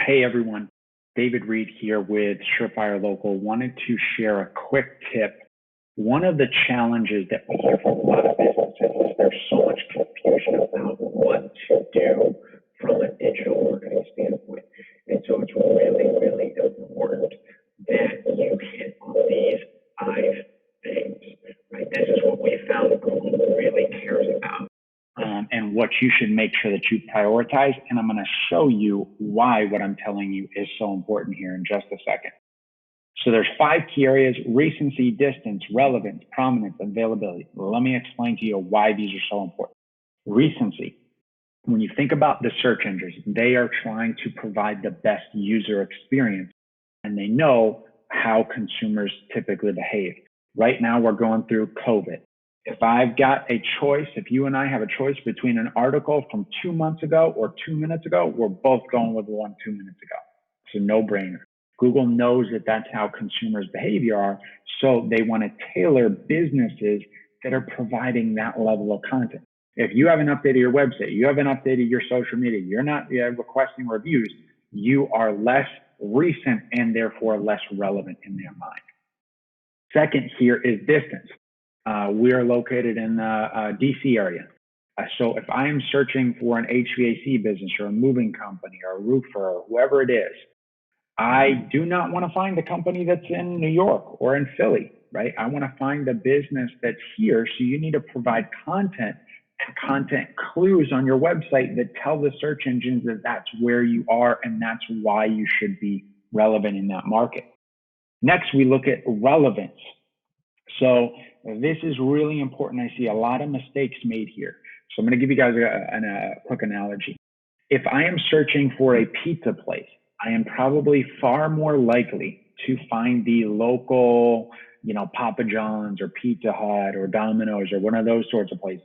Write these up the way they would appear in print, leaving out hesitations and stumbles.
Hey everyone, David Reed here with Surefire Local. Wanted to share a quick tip. One of the challenges that we hear from a lot of businesses is there's so much confusion about what to do from a digital marketing standpoint. And so it's really, really important that you hit on these 5 things, right? This is what we found Google really cares about. And what you should make sure that you prioritize. And I'm going to show you why what I'm telling you is so important here in just a second. So there's 5 key areas: recency, distance, relevance, prominence, availability. Let me explain to you why these are so important. Recency. When you think about the search engines, they are trying to provide the best user experience, and they know how consumers typically behave. Right now, we're going through COVID. If I've got a choice, if you and I have a choice between an article from 2 months ago or 2 minutes ago, we're both going with the one 2 minutes ago. It's a no-brainer. Google knows that that's how consumers' behavior are, so they want to tailor businesses that are providing that level of content. If you haven't updated your website, you haven't updated your social media, you're not requesting reviews, you are less recent and therefore less relevant in their mind. Second here is distance. We are located in the DC area. So if I am searching for an HVAC business or a moving company or a roofer or whoever it is, I do not want to find a company that's in New York or in Philly, right? I want to find a business that's here. So you need to provide content and content clues on your website that tell the search engines that that's where you are and that's why you should be relevant in that market. Next, we look at relevance. So this is really important. I see a lot of mistakes made here. So I'm going to give you guys a quick analogy. If I am searching for a pizza place, I am probably far more likely to find the local, Papa John's or Pizza Hut or Domino's or one of those sorts of places.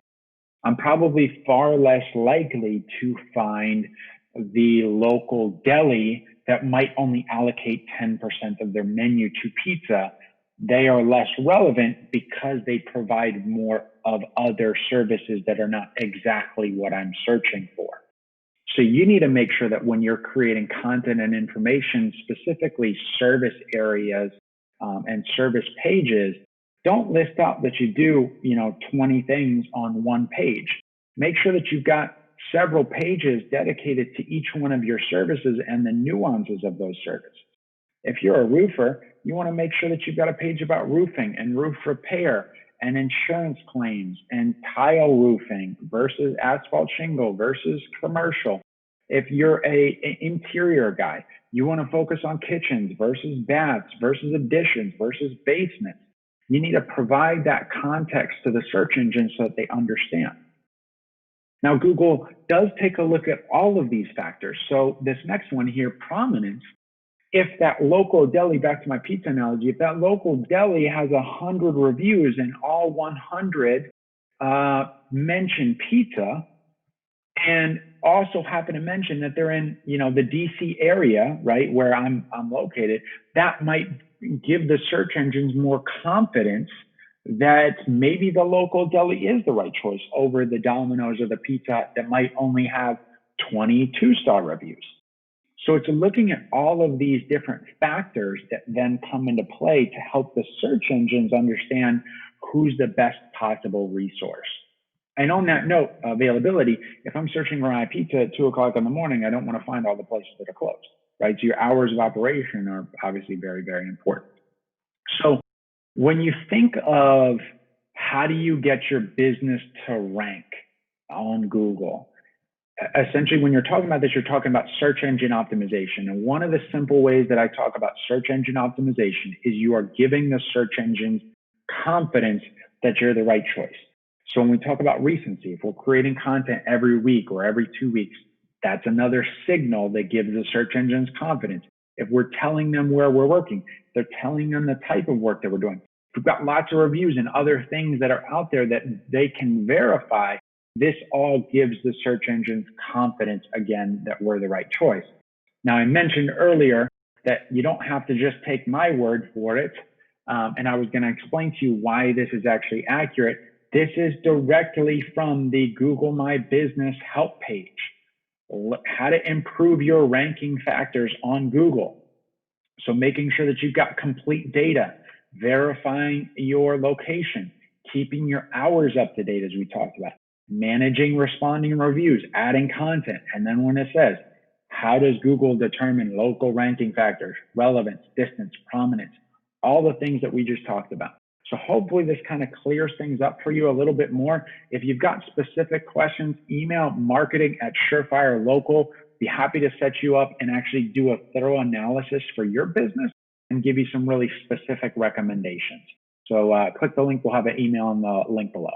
I'm probably far less likely to find the local deli that might only allocate 10% of their menu to pizza. They are less relevant because they provide more of other services that are not exactly what I'm searching for. So you need to make sure that when you're creating content and information, specifically service areas and service pages, don't list out that you do, 20 things on one page. Make sure that you've got several pages dedicated to each one of your services and the nuances of those services. If you're a roofer, you want to make sure that you've got a page about roofing and roof repair and insurance claims and tile roofing versus asphalt shingle versus commercial. If you're an interior guy, you want to focus on kitchens versus baths versus additions versus basements. You need to provide that context to the search engine so that they understand. Now, Google does take a look at all of these factors. So this next one here, prominence, if that local deli, back to my pizza analogy, if that local deli has 100 reviews and all 100 mention pizza and also happen to mention that they're in, the DC area, right, where I'm located, that might give the search engines more confidence that maybe the local deli is the right choice over the Domino's or the Pizza Hut that might only have 20 2-star reviews. So it's looking at all of these different factors that then come into play to help the search engines understand who's the best possible resource. And on that note, availability, if I'm searching for my pizza at 2 o'clock in the morning, I don't want to find all the places that are closed, right? So your hours of operation are obviously very, very important. So when you think of how do you get your business to rank on Google, essentially, when you're talking about this, you're talking about search engine optimization. And one of the simple ways that I talk about search engine optimization is you are giving the search engines confidence that you're the right choice. So when we talk about recency, if we're creating content every week or every 2 weeks, that's another signal that gives the search engines confidence. If we're telling them where we're working, they're telling them the type of work that we're doing. If we've got lots of reviews and other things that are out there that they can verify, this all gives the search engines confidence, again, that we're the right choice. Now, I mentioned earlier that you don't have to just take my word for it. And I was going to explain to you why this is actually accurate. This is directly from the Google My Business help page. how to improve your ranking factors on Google. So making sure that you've got complete data, verifying your location, keeping your hours up to date, as we talked about, managing responding reviews, adding content. And then when it says, how does Google determine local ranking factors, relevance, distance, prominence, all the things that we just talked about. So hopefully this kind of clears things up for you a little bit more. If you've got specific questions, email marketing@Surefire Local. Be happy to set you up and actually do a thorough analysis for your business and give you some really specific recommendations. So click the link. We'll have an email in the link below.